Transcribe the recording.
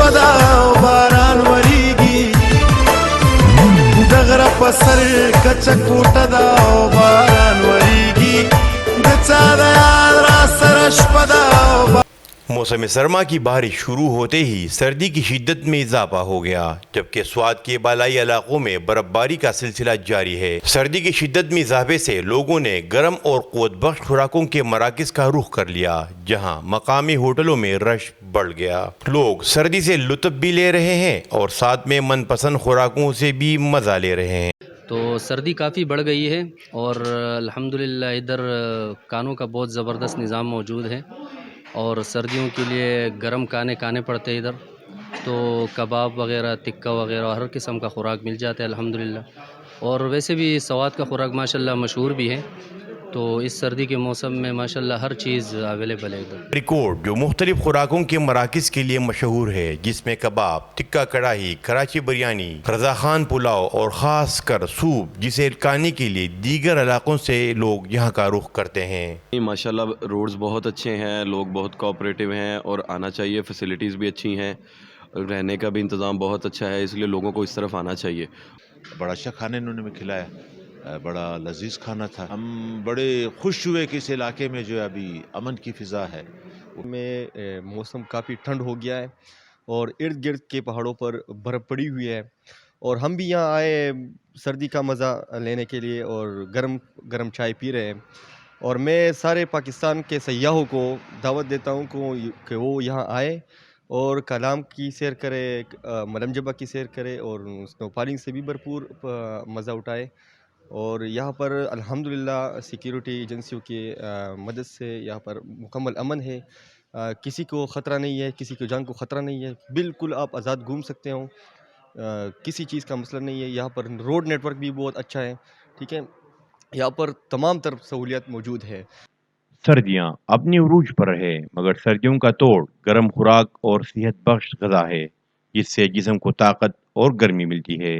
شپدا باران وریږي دغره پسر کچ کوټدا باران وریږي د چا د یاد را سره شپدا. موسم سرما کی بارش شروع ہوتے ہی سردی کی شدت میں اضافہ ہو گیا، جبکہ سوات کے بالائی علاقوں میں برف باری کا سلسلہ جاری ہے۔ سردی کی شدت میں اضافے سے لوگوں نے گرم اور قوت بخش خوراکوں کے مراکز کا رخ کر لیا، جہاں مقامی ہوٹلوں میں رش بڑھ گیا۔ لوگ سردی سے لطف بھی لے رہے ہیں اور ساتھ میں من پسند خوراکوں سے بھی مزہ لے رہے ہیں۔ تو سردی کافی بڑھ گئی ہے اور الحمدللہ ادھر کانوں کا بہت زبردست نظام موجود ہے، اور سردیوں کے لیے گرم کھانے پڑتے ہیں ادھر، تو کباب وغیرہ، تکہ وغیرہ، ہر قسم کا خوراک مل جاتا ہے الحمدللہ۔ اور ویسے بھی سوات کا خوراک ماشاءاللہ مشہور بھی ہے، تو اس سردی کے موسم میں ماشاءاللہ ہر چیز اویلیبل ہے ادھر۔ ریکارڈ جو مختلف خوراکوں کے مراکز کے لیے مشہور ہے، جس میں کباب، ٹکہ کڑاہی، کراچی بریانی، رضا خان پلاؤ اور خاص کر سوپ، جسے کھانے کے لیے دیگر علاقوں سے لوگ یہاں کا رخ کرتے ہیں۔ ماشاءاللہ روڈز بہت اچھے ہیں، لوگ بہت کوآپریٹیو ہیں اور آنا چاہیے، فیسلٹیز بھی اچھی ہیں، رہنے کا بھی انتظام بہت اچھا ہے، اس لیے لوگوں کو اس طرف آنا چاہیے۔ بڑا اچھا کھانا انہوں نے ہمیں کھلایا، بڑا لذیذ کھانا تھا۔ ہم بڑے خوش ہوئے کہ اس علاقے میں جو ہے ابھی امن کی فضا ہے۔ میں موسم کافی ٹھنڈ ہو گیا ہے اور ارد گرد کے پہاڑوں پر برف پڑی ہوئی ہے، اور ہم بھی یہاں آئے سردی کا مزہ لینے کے لیے اور گرم گرم چائے پی رہے ہیں۔ اور میں سارے پاکستان کے سیاحوں کو دعوت دیتا ہوں کہ وہ یہاں آئے اور کلام کی سیر کرے، ملم جبہ کی سیر کرے اور سنو فالنگ سے بھی بھرپور مزہ اٹھائے۔ اور یہاں پر الحمدللہ سیکیورٹی ایجنسیوں کی مدد سے یہاں پر مکمل امن ہے، کسی کو خطرہ نہیں ہے، کسی کو جان کو خطرہ نہیں ہے، بالکل آپ آزاد گھوم سکتے ہو، کسی چیز کا مسئلہ نہیں ہے۔ یہاں پر روڈ نیٹ ورک بھی بہت اچھا ہے، ٹھیک ہے، یہاں پر تمام طرف سہولیات موجود ہے۔ سردیاں اپنی عروج پر ہے، مگر سردیوں کا توڑ گرم خوراک اور صحت بخش غذا ہے، جس سے جسم کو طاقت اور گرمی ملتی ہے۔